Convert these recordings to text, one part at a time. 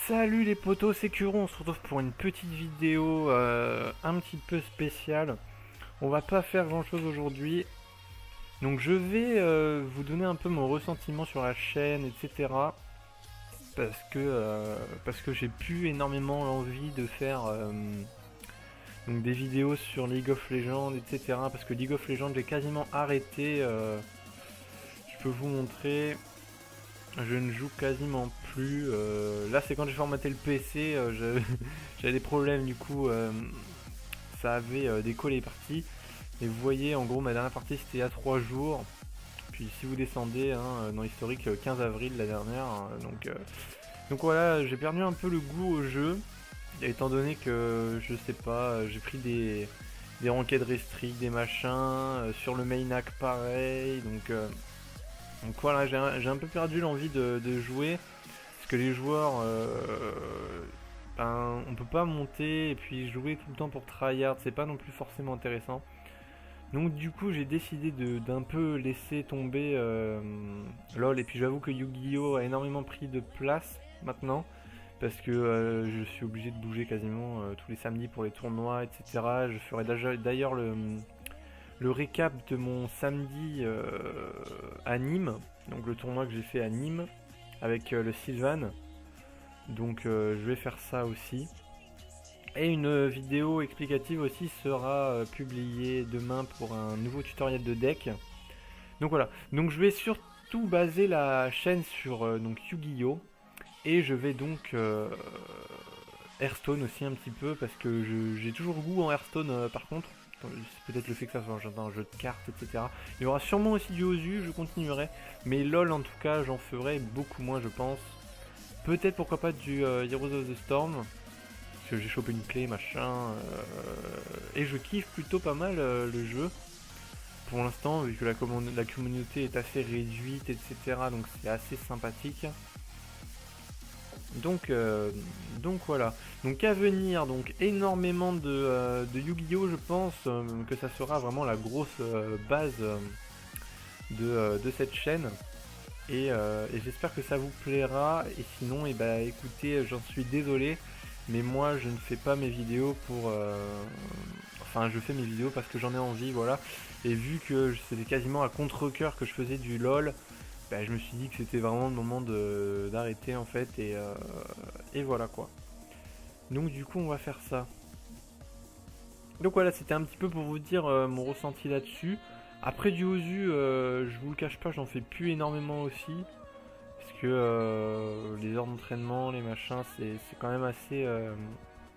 Salut les potos, c'est Kuro, on se retrouve pour une petite vidéo un petit peu spéciale. On va pas faire grand chose aujourd'hui. Donc je vais vous donner un peu mon ressentiment sur la chaîne, etc. Parce que j'ai plus énormément envie de faire donc des vidéos sur League of Legends, etc. Parce que League of Legends j'ai quasiment arrêté. Je peux vous montrer. Je ne joue quasiment plus. Là, c'est quand j'ai formaté le PC, j'avais des problèmes du coup. Ça avait décollé les parties. Et vous voyez, en gros, ma dernière partie c'était il y a 3 jours. Puis si vous descendez dans l'historique, 15 avril la dernière. Donc voilà, j'ai perdu un peu le goût au jeu. Étant donné que, je sais pas, j'ai pris des ranked restricts, des machins. Sur le main hack pareil. Donc voilà, j'ai un peu perdu l'envie de jouer, parce que les joueurs, ben, on peut pas monter et puis jouer tout le temps pour tryhard, c'est pas non plus forcément intéressant. Donc du coup j'ai décidé d'un peu laisser tomber LOL, et puis j'avoue que Yu-Gi-Oh a énormément pris de place maintenant, parce que je suis obligé de bouger quasiment tous les samedis pour les tournois, etc. Je ferai d'ailleurs le récap de mon samedi à Nîmes, donc le tournoi que j'ai fait à Nîmes avec le Sylvan. Donc je vais faire ça aussi. Et une vidéo explicative aussi sera publiée demain pour un nouveau tutoriel de deck. Donc voilà, donc je vais surtout baser la chaîne sur donc Yu-Gi-Oh! Et je vais donc Hearthstone aussi un petit peu, parce que j'ai toujours goût en Hearthstone par contre. C'est peut-être le fait que ça soit un jeu de cartes, etc. Il y aura sûrement aussi du Ozu, je continuerai. Mais LOL en tout cas, j'en ferai beaucoup moins, je pense. Peut-être pourquoi pas du Heroes of the Storm. Parce que j'ai chopé une clé, machin. Et je kiffe plutôt pas mal le jeu. Pour l'instant, vu que la communauté est assez réduite, etc. Donc c'est assez sympathique. Donc, euh, donc voilà. Donc à venir, donc énormément de Yu-Gi-Oh! Je pense que ça sera vraiment la grosse base de cette chaîne. Et j'espère que ça vous plaira. Et sinon, et bah, écoutez, j'en suis désolé, mais moi je ne fais pas mes vidéos pour. Enfin, je fais mes vidéos parce que j'en ai envie, voilà. Et vu que c'était quasiment à contre-cœur que je faisais du LOL, bah, je me suis dit que c'était vraiment le moment d'arrêter en fait, et voilà quoi. Donc du coup on va faire ça. Donc voilà, c'était un petit peu pour vous dire mon ressenti là-dessus. Après du Ozu, je vous le cache pas, j'en fais plus énormément aussi. Parce que les heures d'entraînement, les machins, c'est quand même assez...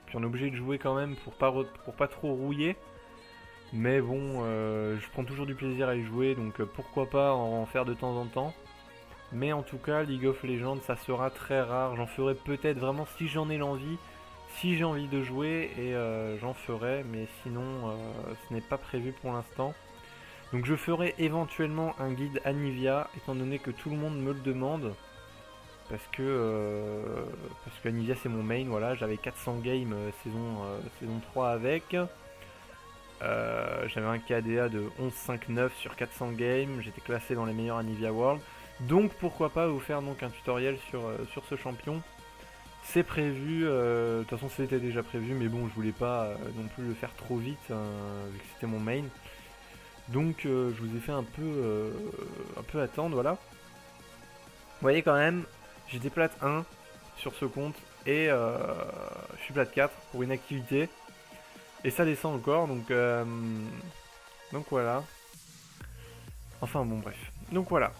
Puis on est obligé de jouer quand même pour pas trop rouiller. Mais bon, je prends toujours du plaisir à y jouer, donc pourquoi pas en faire de temps en temps. Mais en tout cas, League of Legends, ça sera très rare. J'en ferai peut-être vraiment si j'en ai l'envie. Si j'ai envie de jouer, et j'en ferai. Mais sinon, ce n'est pas prévu pour l'instant. Donc je ferai éventuellement un guide Anivia, étant donné que tout le monde me le demande. Parce que Anivia c'est mon main, voilà. J'avais 400 games saison 3 avec. J'avais un KDA de 11,59 sur 400 games. J'étais classé dans les meilleurs Anivia World. Donc pourquoi pas vous faire donc un tutoriel sur ce champion. C'est prévu, de toute façon c'était déjà prévu, mais bon je voulais pas non plus le faire trop vite vu que c'était mon main. Donc je vous ai fait un peu attendre, voilà. Vous voyez quand même, j'étais plate 1 sur ce compte, et je suis plate 4 pour une activité. Et ça descend encore, donc voilà. Enfin bon bref. Donc voilà.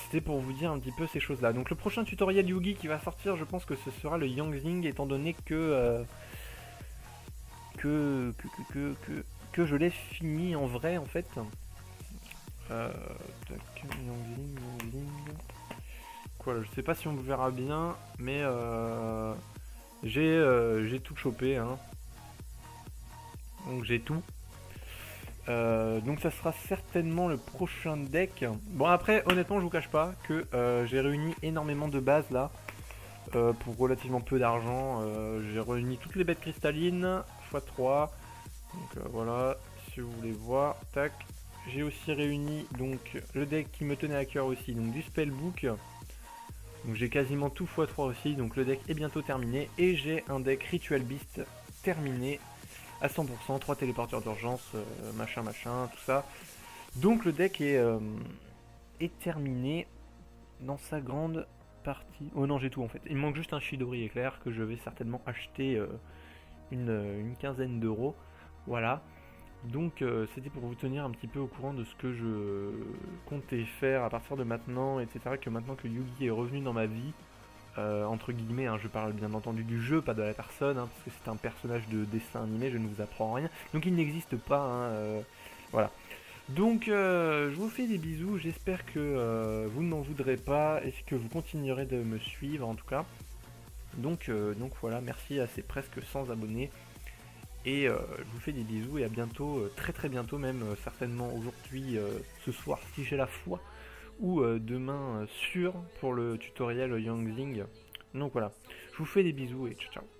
C'était pour vous dire un petit peu ces choses-là. Donc le prochain tutoriel Yugi qui va sortir, je pense que ce sera le Yangzing, étant donné que, que, que, que je l'ai fini en vrai en fait. Yangzing. Voilà, je sais pas si on me verra bien, mais j'ai tout chopé, hein. Donc j'ai tout. Donc ça sera certainement le prochain deck. Bon après honnêtement je vous cache pas que j'ai réuni énormément de bases là pour relativement peu d'argent. J'ai réuni toutes les bêtes cristallines x3. Donc voilà, si vous voulez voir, tac. J'ai aussi réuni donc le deck qui me tenait à cœur aussi, donc du spellbook. Donc j'ai quasiment tout x3 aussi, donc le deck est bientôt terminé. Et j'ai un deck Ritual Beast terminé à 100%, 3 téléporteurs d'urgence, machin, tout ça. Donc le deck est terminé dans sa grande partie. Oh non, j'ai tout en fait. Il me manque juste un Chidori éclair que je vais certainement acheter une quinzaine d'euros. Voilà. Donc c'était pour vous tenir un petit peu au courant de ce que je comptais faire à partir de maintenant, etc. Que maintenant que Yugi est revenu dans ma vie, entre guillemets, hein, je parle bien entendu du jeu, pas de la personne, hein, parce que c'est un personnage de dessin animé, je ne vous apprends rien. Donc il n'existe pas, hein, voilà. Donc je vous fais des bisous, j'espère que vous ne m'en voudrez pas et que vous continuerez de me suivre en tout cas. Donc voilà, merci à ces presque 100 abonnés. Et je vous fais des bisous et à bientôt, très très bientôt même, certainement aujourd'hui, ce soir si j'ai la foi, ou demain sûr pour le tutoriel Yang Zing. Donc voilà, je vous fais des bisous et ciao ciao.